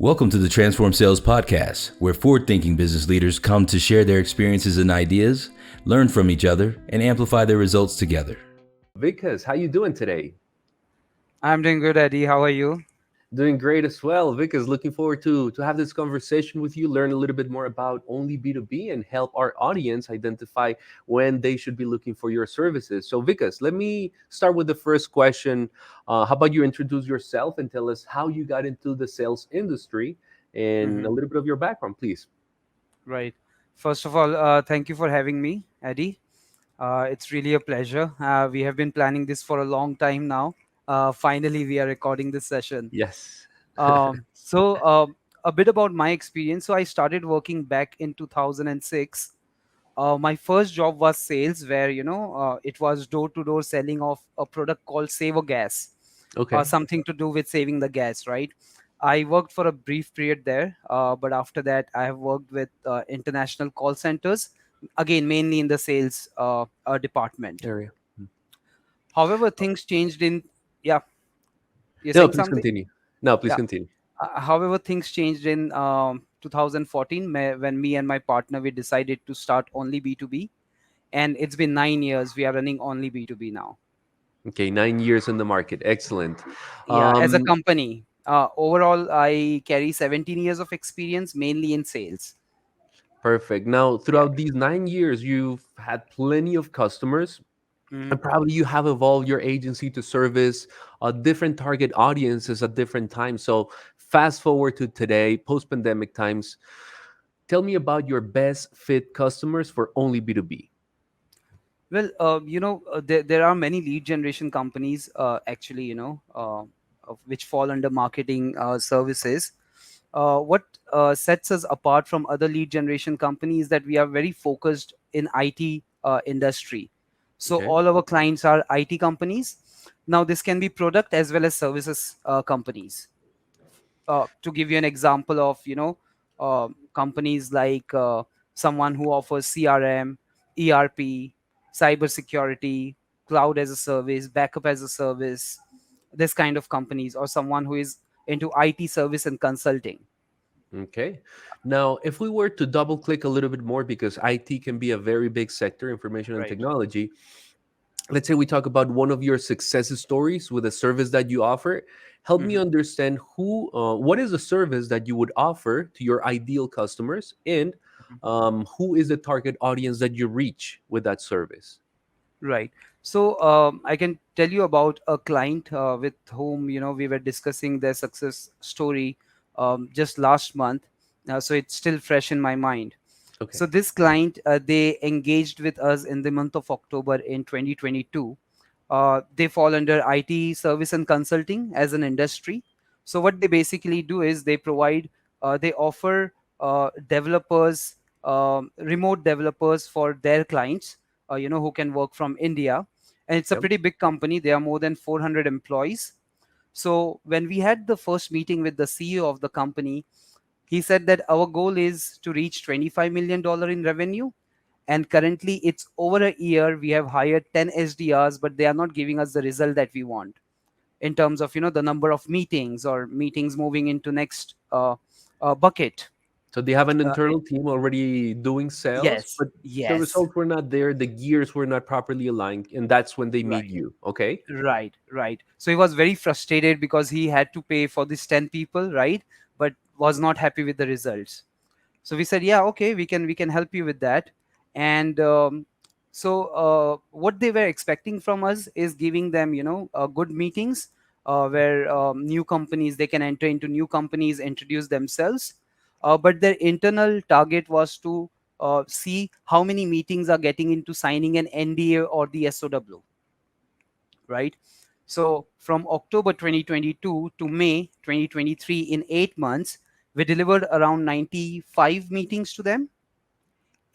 Welcome to the Transform Sales Podcast, where forward-thinking business leaders come to share their experiences and ideas, learn from each other, and amplify their results together. Vikas, how you doing today? I'm doing good, Eddie. How are you? Doing great as well. Vikas, looking forward to have this conversation with you, learn a little bit more about Only B2B and help our audience identify when they should be looking for your services. So Vikas, let me start with the first question. How about you introduce yourself and tell us how you got into the sales industry and a Hmm. little bit of your background, please. Right. First of all, thank you for having me, Eddie. It's really a pleasure. We have been planning this for a long time now. Finally, we are recording this session. Yes. So, a bit about my experience. So, I started working back in 2006. My first job was sales, where it was door-to-door selling of a product called Saver Gas, Okay. something to do with saving the gas, right? I worked for a brief period there, but after that, I have worked with international call centers, again, mainly in the sales department. Area. However, things changed in, yeah, you're No, saying please something? continue. No, please Yeah. continue. However, things changed in 2014 when me and my partner we decided to start Only B2B, and it's been 9 years. We are running Only B2B now. Okay, 9 years in the market. Excellent. Yeah, as a Um, company, overall, I carry 17 years of experience, mainly in sales. Perfect. Now, Yeah. throughout these 9 years, you've had plenty of customers, Mhm. and probably you have evolved your agency to service different target audiences at different times. So, fast forward to today, post pandemic times, tell me about your best fit customers for Only B2B. Well, there are many lead generation companies, actually, which fall under marketing services. What sets us apart from other lead generation companies that we are very focused in IT industry. So Okay. all our clients are IT companies. Now, this can be product as well as services companies. To give you an example of companies like someone who offers CRM, ERP, cybersecurity, cloud as a service, backup as a service, this kind of companies, or someone who is into IT service and consulting. Okay. Now, if we were to double click a little bit more, because IT can be a very big sector, information and Right. technology, let's say we talk about one of your success stories with a service that you offer. Help me Mhm. understand what is the service that you would offer to your ideal customers, and who is the target audience that you reach with that service. Right. So I can tell you about a client with whom we were discussing their success story just last month. So it's still fresh in my mind. So Okay. this client, they engaged with us in the month of October in 2022. They fall under IT service and consulting as an industry. So what they basically do is they offer developers, remote developers for their clients, who can work from India. And it's a Yep. pretty big company. There are more than 400 employees. So when we had the first meeting with the CEO of the company, he said that our goal is to reach $25 million in revenue. And currently, it's over a year. We have hired 10 SDRs, but they are not giving us the result that we want in terms of the number of meetings or meetings moving into next bucket. So they have an Uh, internal team already doing sales, yes, but the yes, results were not there. The gears were not properly aligned, and that's when they meet right. you. Okay. Right, right. So he was very frustrated because he had to pay for these 10 people, right? But was not happy with the results. So we said, yeah, okay, we can help you with that. And what they were expecting from us is giving them, good meetings where new companies they can enter into new companies, introduce themselves. But their internal target was to see how many meetings are getting into signing an NDA or the SOW, right? So from October 2022 to May 2023, in 8 months, we delivered around 95 meetings to them.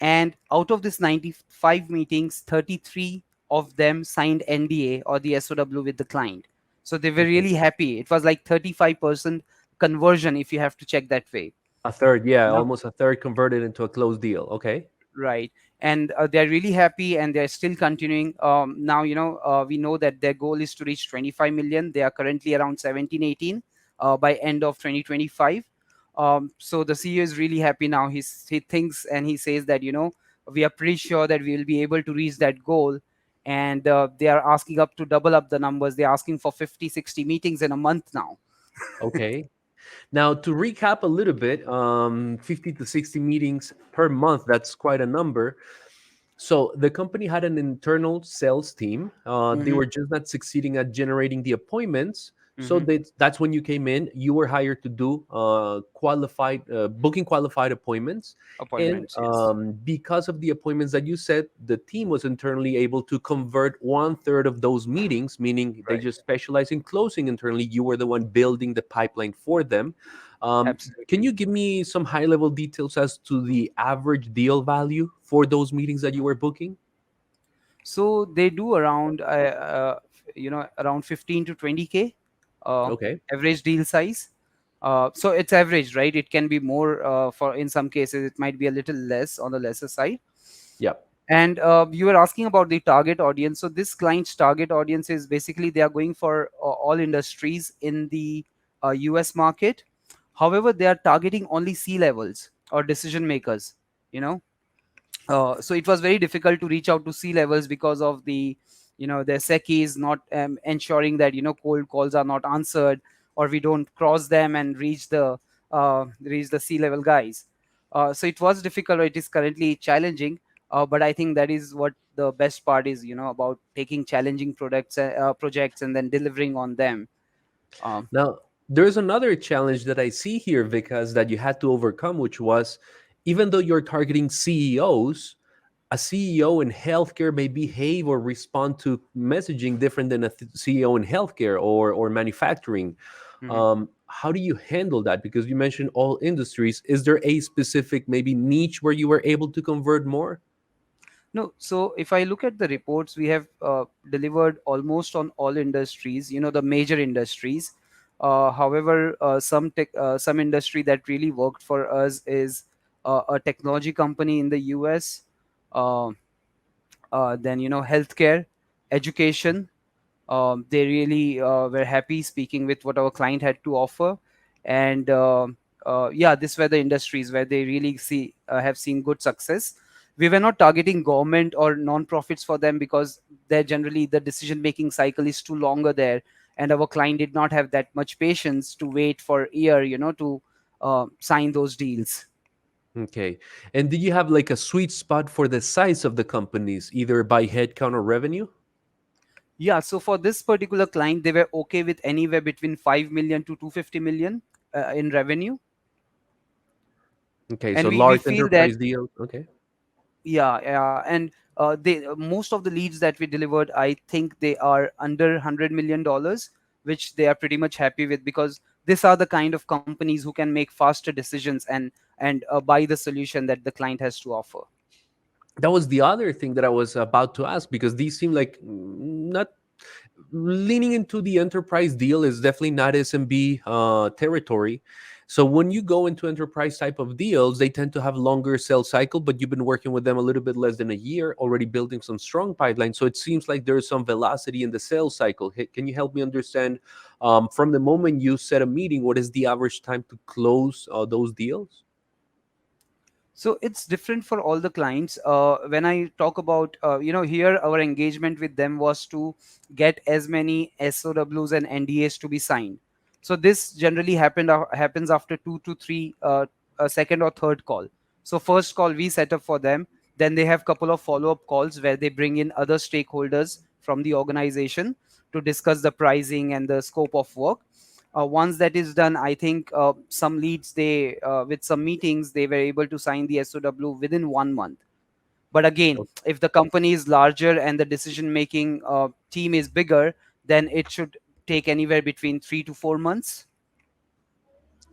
And out of this 95 meetings, 33 of them signed NDA or the SOW with the client. So they were Okay. really happy. It was like 35% conversion if you have to check that way. A third, yeah, No. almost a third converted into a closed deal. Okay. Right. And they're really happy and they're still continuing. Now, we know that their goal is to reach 25 million. They are currently around 17, 18 by end of 2025. So the CEO is really happy now. He thinks and he says that, we are pretty sure that we will be able to reach that goal. And they are asking up to double up the numbers. They're asking for 50, 60 meetings in a month now. Okay. Now, to recap a little bit, 50 to 60 meetings per month, that's quite a number. So the company had an internal sales team. They Hmm. were just not succeeding at generating the appointments. So Hmm. that's when you came in. You were hired to do qualified booking qualified appointments, and Appointments, yes. because of the appointments that you said, the team was internally able to convert one third of those meetings, meaning they Right. just specialize in closing internally. You were the one building the pipeline for them. Can Absolutely. you give me some high level details as to the average deal value for those meetings that you were booking? So they do around, around 15 to 20K Okay. average deal size. So it's average, right? It can be more, for in some cases it might be a little less on the lesser side. Yeah. And you were asking about the target audience. So this client's target audience is basically they are going for all industries in the US market. However, they are targeting only C levels or decision makers. You know, so it was very difficult to reach out to C levels because of the, their SECIs not ensuring that, cold calls are not answered, or we don't cross them and reach the C level guys. So it was difficult, or it is currently challenging. But I think that is what the best part is, about taking challenging projects and then delivering on them. um, Now, there's another challenge that I see here, because that you had to overcome, which was, even though you're targeting CEOs, a CEO in healthcare may behave or respond to messaging different than a CEO in healthcare or manufacturing. mhm. How do you handle that? Because you mentioned all industries. Is there a specific maybe niche where you were able to convert more? No, so if I look at the reports, we have delivered almost on all industries, the major industries. However, some industry that really worked for us is a technology company in the US, uh, then, healthcare, education. They really were happy speaking with what our client had to offer. And yeah, these were the industries where they really have seen good success. We were not targeting government or non-profits for them because they're generally the decision making cycle is too longer there, and our client did not have that much patience to wait for a year, to sign those deals. Okay. And do you have like a sweet spot for the size of the companies, either by headcount or revenue? Yeah, so for this particular client, they were okay with anywhere between 5 million to 250 million in revenue. Okay, And so we large feel that, enterprise deal. Okay. yeah, and they most of the leads that we delivered, I think they are under $100 million, which they are pretty much happy with, because these are the kind of companies who can make faster decisions and buy the solution that the client has to offer. That was the other thing that I was about to ask, because these seem like not leaning into the enterprise deal is definitely not SMB territory. So when you go into enterprise type of deals, they tend to have longer sales cycle, but you've been working with them a little bit less than a year, already building some strong pipeline. So it seems like there's some velocity in the sales cycle. Can you help me understand, from the moment you set a meeting, what is the average time to close those deals? So it's different for all the clients. When I talk about, here our engagement with them was to get as many SOWs and NDAs to be signed. So this generally happens after 2 to 3 a second or third call. So first call we set up for them, then they have couple of follow up calls where they bring in other stakeholders from the organization to discuss the pricing and the scope of work. Once that is done, I think some leads, they with some meetings they were able to sign the SOW within 1 month. But again, if the company is larger and the decision making team is bigger, then it should take anywhere between 3 to 4 months.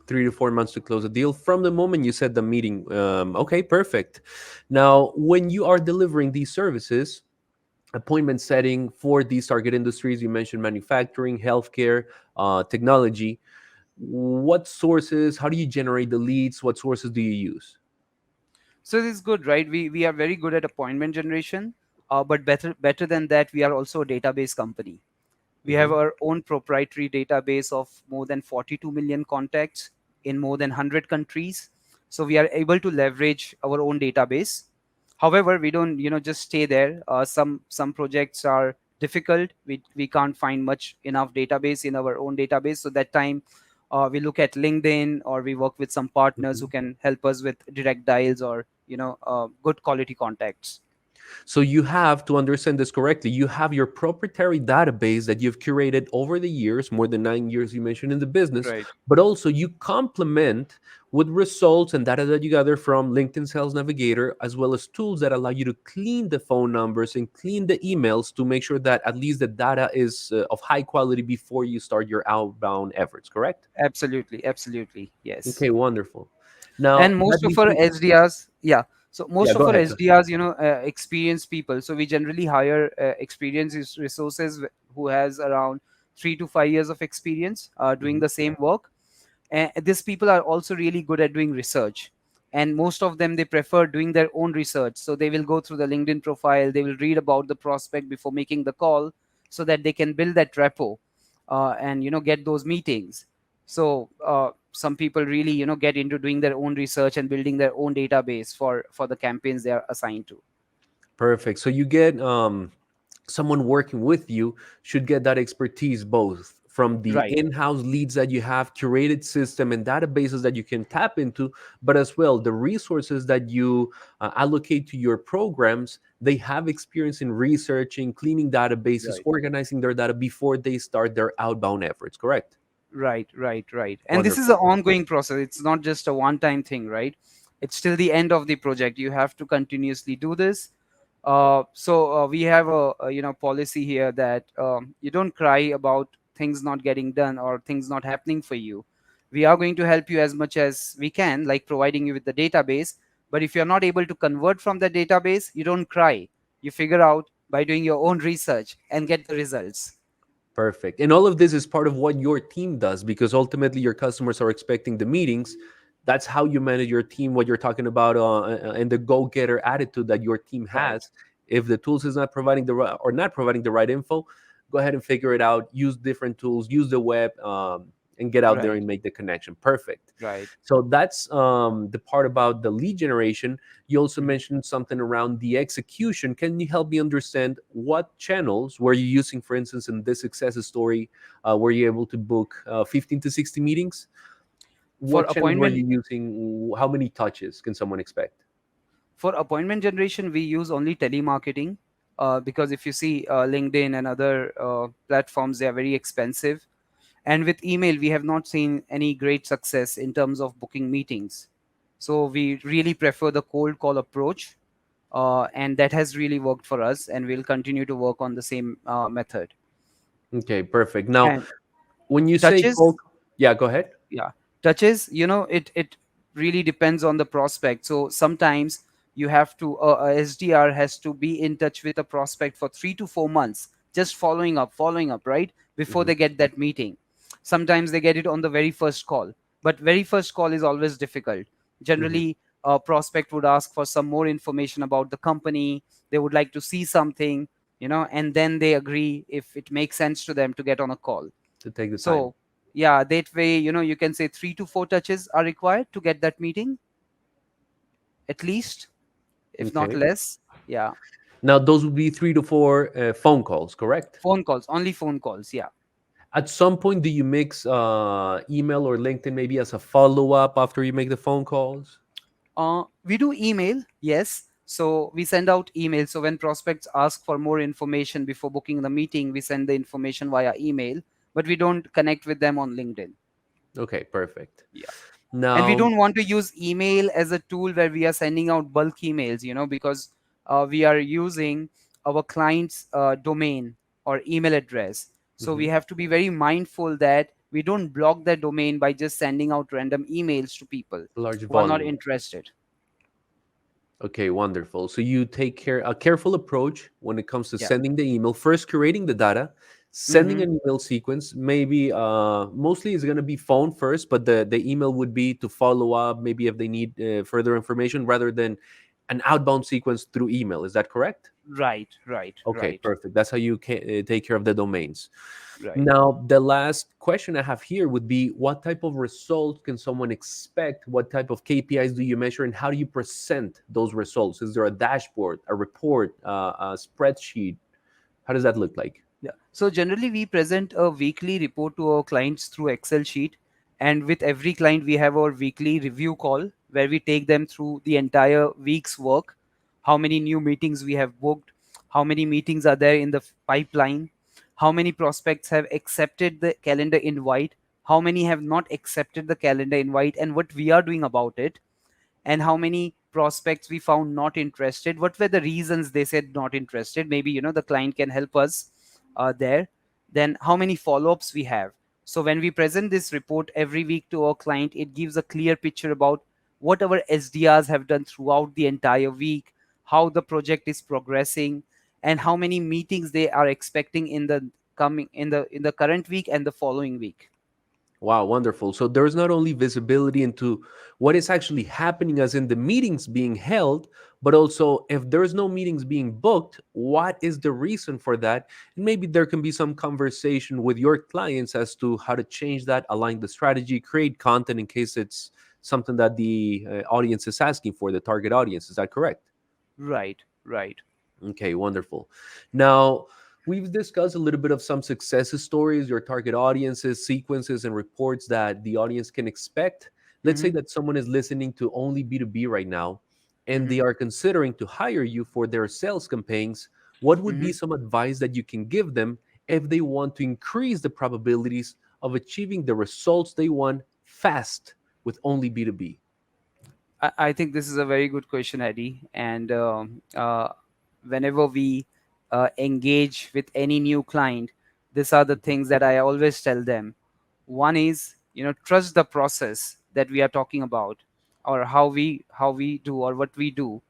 3 to 4 months to close a deal from the moment you set the meeting. Okay, perfect. Now, when you are delivering these services, appointment setting for these target industries, you mentioned manufacturing, healthcare, technology. What sources? How do you generate the leads? What sources do you use? So this is good, right? We are very good at appointment generation, but better than that, we are also a database company. We have Hmm. our own proprietary database of more than 42 million contacts. in more than 100 countries. So we are able to leverage our own database. However, we don't just stay there. Some projects are difficult. We can't find much enough database in our own database. So that time we look at LinkedIn, or we work with some partners who Mhm. can help us with direct dials, or good quality contacts. So you have to understand this correctly. You have your proprietary database that you've curated over the years, more than 9 years you mentioned in the business, Right. but also you complement with results and data that you gather from LinkedIn Sales Navigator, as well as tools that allow you to clean the phone numbers and clean the emails to make sure that at least the data is of high quality before you start your outbound efforts, correct? Absolutely, absolutely, yes. Okay, wonderful. Now, And that most of leads our me. SDRs, yeah. So Yeah, most go of our ahead. SDRs, experienced people. So we generally hire experienced resources who has around 3 to 5 years of experience doing Mhm. the same work. And these people are also really good at doing research, and most of them, they prefer doing their own research. So they will go through the LinkedIn profile, they will read about the prospect before making the call, so that they can build that rapport, and get those meetings. So some people really get into doing their own research and building their own database for the campaigns they are assigned to. Perfect. So you get someone working with you should get that expertise both from the Right, in-house leads that you have, curated system and databases that you can tap into, but as well the resources that you allocate to your programs. They have experience in researching, cleaning databases, right. organizing their data before they start their outbound efforts. Correct? Right, right, right. And this is an Wonderful. ongoing process. It's not just a one-time thing, right? It's till the end of the project. You have to continuously do this. So we have a policy here that you don't cry about things not getting done or things not happening for you. We are going to help you as much as we can, like providing you with the database. But if you're not able to convert from the database, you don't cry. You figure out by doing your own research and get the results. Perfect. And all of this is part of what your team does because ultimately your customers are expecting the meetings. That's how you manage your team, what you're talking about, and the go getter attitude that your team Right, has. If the tools is not providing the right or not providing the right info, go ahead and figure it out. Use different tools, use the web, and get out there right, and make the connection. Perfect. right. So that's the part about the lead generation. You also Mhm. mentioned something around the execution. Can you help me understand what channels were you using, for instance, in this success story? Were you able to book 15 to 60 meetings? For What channels were appointment you using? How many touches can someone expect? for appointment generation, we use only telemarketing, because if you see LinkedIn and other platforms, they are very expensive. And with email, we have not seen any great success in terms of booking meetings. So we really prefer the cold call approach, and that has really worked for us, and we'll continue to work on the same method. Okay, perfect. Now, And when you say touches, cold, yeah, go ahead. yeah, touches, it really depends on the prospect. So sometimes you have to a SDR has to be in touch with a prospect for 3 to 4 months, just following up, right, before Hmm. they get that meeting. Sometimes they get it on the very first call, but very first call is always difficult. Hmm. Generally, a prospect would ask for some more information about the company. They would like to see something, and then they agree if it makes sense to them to get on a call. To take the time. So, yeah, that way, you can say 3 to 4 touches are required to get that meeting, at least, if not Okay. less. Yeah, Now, those would be 3 to 4 phone calls, correct? phone calls, only phone calls. Yeah. At some point, do you mix email or LinkedIn maybe as a follow up after you make the phone calls? We do email, yes. So we send out email. So when prospects ask for more information before booking the meeting, we send the information via email, but we don't connect with them on LinkedIn. Okay, perfect. Yeah. And we Now, don't want to use email as a tool where we are sending out bulk emails, because we are using our client's domain or email address. So we mhm, have to be very mindful that we don't block the domain by just sending out random emails to people large who are not volume. interested. Okay, wonderful. So you take care a careful approach when it comes to Yeah. sending the email. First, curating the data, sending Hmm. an email sequence. Maybe mostly it's going to be phone first, but the email would be to follow up. Maybe if they need further information, rather than an outbound sequence through email. Is that correct? Right, right, Okay, right, perfect. That's how you can take care of the domains. right. Now, the last question I have here would be, what type of results can someone expect? What type of KPIs do you measure, and how do you present those results? Is there a dashboard, a report, a spreadsheet? How does that look like? Yeah. So generally, we present a weekly report to our clients through Excel sheet, and with every client, we have our weekly review call where we take them through the entire week's work, how many new meetings we have booked, how many meetings are there in the pipeline, how many prospects have accepted the calendar invite, how many have not accepted the calendar invite, and what we are doing about it, and how many prospects we found not interested, what were the reasons they said not interested. Maybe the client can help us there. Then how many follow-ups we have. So when we present this report every week to our client, it gives a clear picture about what our SDRs have done throughout the entire week, how the project is progressing, and how many meetings they are expecting in the coming in the current week and the following week. Wow, wonderful. So there's not only visibility into what is actually happening as in the meetings being held, but also if there's no meetings being booked, what is the reason for that? And maybe there can be some conversation with your clients as to how to change that, align the strategy, create content in case it's something that the audience is asking for, the target audience. Is that correct? Right, right. Okay, wonderful. Now, we've discussed a little bit of some success stories, your target audiences, sequences, and reports that the audience can expect. Let's say Mm-hmm, that someone is listening to Only B2B right now and they mm-hmm, are considering to hire you for their sales campaigns. What would mm-hmm. be some advice that you can give them if they want to increase the probabilities of achieving the results they want fast with Only B2B? I think this is a very good question, Eddie. And whenever we engage with any new client, these are the things that I always tell them. One is, trust the process that we are talking about, or how we do, or what we do,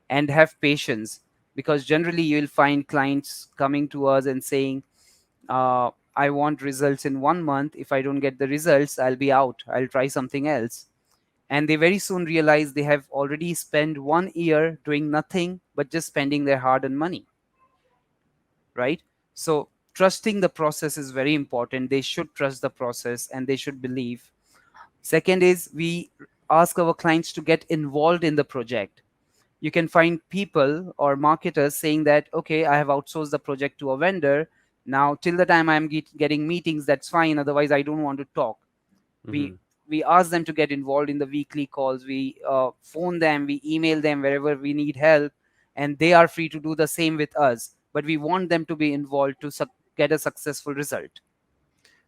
and have patience. Because generally, you'll find clients coming to us and saying, "I want results in 1 month. If I don't get the results, I'll be out. I'll try something else." And they very soon realize they have already spent 1 year doing nothing but just spending their hard-earned money, right? So trusting the process is very important. They should trust the process and they should believe. Second is, we ask our clients to get involved in the project. You can find people or marketers saying that, okay, I have outsourced the project to a vendor. Now till the time I'm getting meetings, that's fine, otherwise I don't want to talk. we Mhm. we ask them to get involved in the weekly calls. We phone them, we email them wherever we need help, and they are free to do the same with us, but we want them to be involved to get a successful result,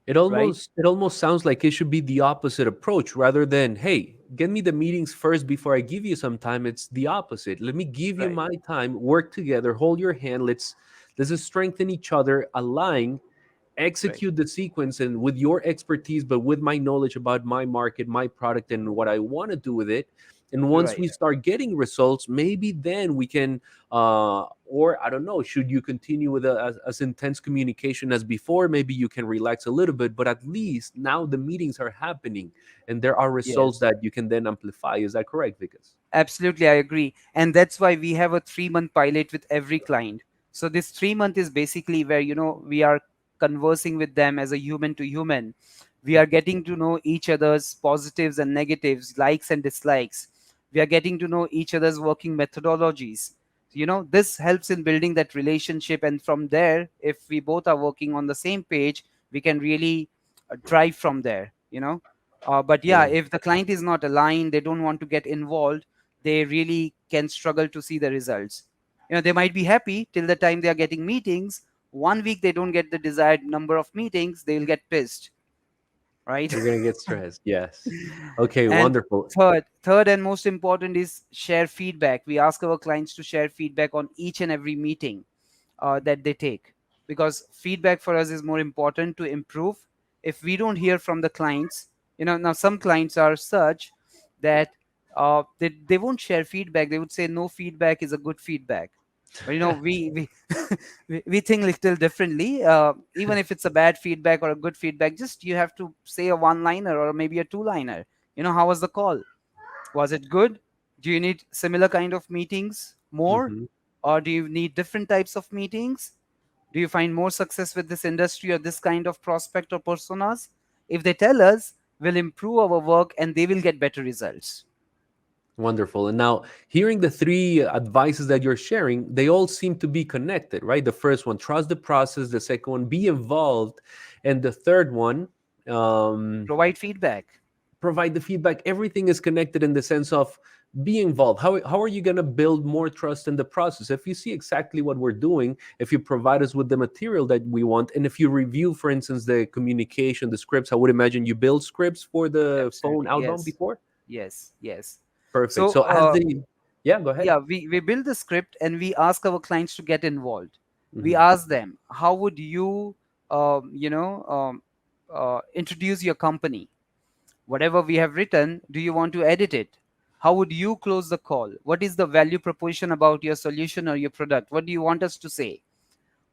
It right? almost sounds like it should be the opposite approach rather than, hey, get me the meetings first before I give you some time. It's the opposite. Let me give you Right, my time, work together, hold your hand. Let's just strengthen each other, align, right, execute the sequence, and with your expertise, but with my knowledge about my market, my product, and what I want to do with it. And once we right. start getting results, maybe then we can, or I don't know, should you continue with as intense communication as before? Maybe you can relax a little bit, but at least now the meetings are happening and there are results Yes, that you can then amplify. Is that correct, Vikas? absolutely, I agree. And that's why we have a 3-month pilot with every client. So this 3-month is basically where, we are conversing with them as a human to human. We are getting to know each other's positives and negatives, likes and dislikes. We are getting to know each other's working methodologies. This helps in building that relationship. And from there, if we both are working on the same page, we can really drive from there. But yeah, Yeah. if the client is not aligned, they don't want to get involved, they really can struggle to see the results. They might be happy till the time they are getting meetings. 1 week they don't get the desired number of meetings, they'll get pissed, right? They're gonna get stressed. Yes. Okay, And wonderful. third and most important is share feedback. We ask our clients to share feedback on each and every meeting that they take, because feedback for us is more important to improve. If we don't hear from the clients, now some clients are such that they won't share feedback. They would say no feedback is a good feedback. But we we think little differently. Even if it's a bad feedback or a good feedback, just you have to say a one liner or maybe a two liner. How was the call? Was it good? Do you need similar kind of meetings more? Mhm. Or do you need different types of meetings? Do you find more success with this industry or this kind of prospect or personas? If they tell us, we'll improve our work and they will get better results. Wonderful. And now, hearing the three advices that you're sharing, they all seem to be connected, right? The first one, trust the process. The second one, be involved. And the third one, um, Provide feedback. provide the feedback. Everything is connected in the sense of be involved. How are you going to build more trust in the process? If you see exactly what we're doing, if you provide us with the material that we want, and if you review, for instance, the communication, the scripts, I would imagine you build scripts for the phone Absolutely. outbound Yes. before. Yes. Yes. Perfect. So, So as the, yeah, go ahead. yeah, we build the script and we ask our clients to get involved. We Mhm. ask them, how would you, introduce your company? Whatever we have written, do you want to edit it? How would you close the call? What is the value proposition about your solution or your product? What do you want us to say?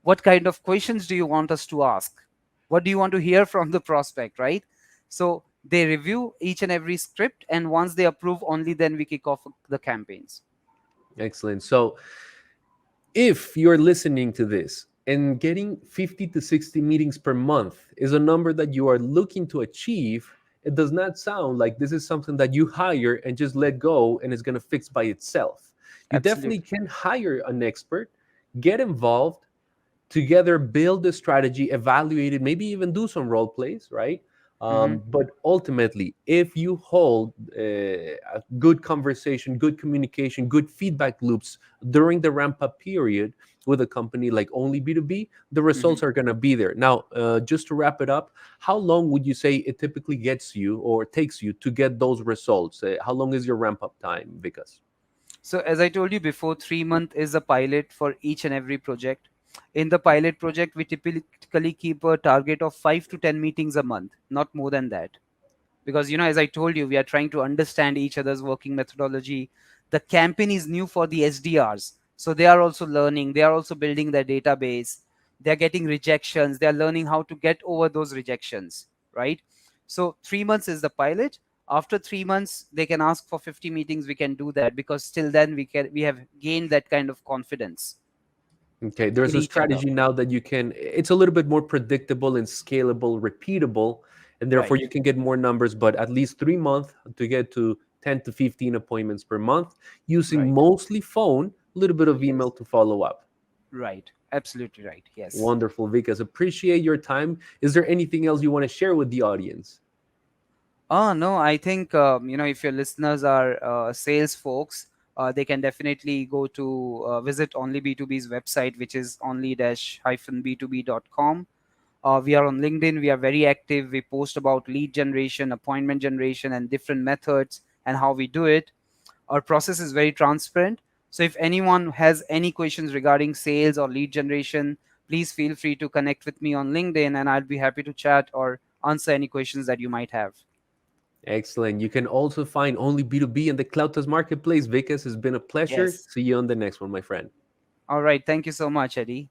What kind of questions do you want us to ask? What do you want to hear from the prospect, right? So they review each and every script, and once they approve, only then we kick off the campaigns. Excellent. So if you're listening to this and getting 50 to 60 meetings per month is a number that you are looking to achieve, it does not sound like this is something that you hire and just let go and it's going to fix by itself. You definitely Absolutely. can hire an expert, get involved, together build a strategy, evaluate it, maybe even do some role plays, right? Hmm. But ultimately, if you hold a good conversation, good communication, good feedback loops during the ramp up period with a company like Only B2B, the Hmm. results are going to be there. Now, just to wrap it up, how long would you say it typically gets you or takes you to get those results? How long is your ramp up time, Vikas? So as I told you before, 3 month is a pilot for each and every project. In the pilot project, we typically keep a target of 5 to 10 meetings a month, not more than that. Because as I told you, we are trying to understand each other's working methodology. The campaign is new for the SDRs, so they are also learning, they are also building their database, they're getting rejections, they're learning how to get over those rejections, right? So 3 months is the pilot. After 3 months they can ask for 50 meetings, we can do that, because till then we have gained that kind of confidence Okay, there's in a each other. strategy now that you can, it's a little bit more predictable and scalable, repeatable, and therefore Right. you can get more numbers, but at least 3 months to get to 10 to 15 appointments per month using Right. mostly phone, a little bit of email Yes. to follow up. Right. Absolutely right. Yes. Wonderful, Vikas. Appreciate your time. Is there anything else you want to share with the audience? Oh, no, I think, if your listeners are sales folks, they can definitely go to visit Only B2B's website, which is only-b2b.com. We are on LinkedIn. We are very active. We post about lead generation, appointment generation, and different methods and how we do it. Our process is very transparent. So if anyone has any questions regarding sales or lead generation, please feel free to connect with me on LinkedIn, and I'll be happy to chat or answer any questions that you might have. Excellent. You can also find Only B2B in the CloudTask marketplace. Vikas, has been a pleasure. Yes. See you on the next one, my friend. All right. Thank you so much, Eddie.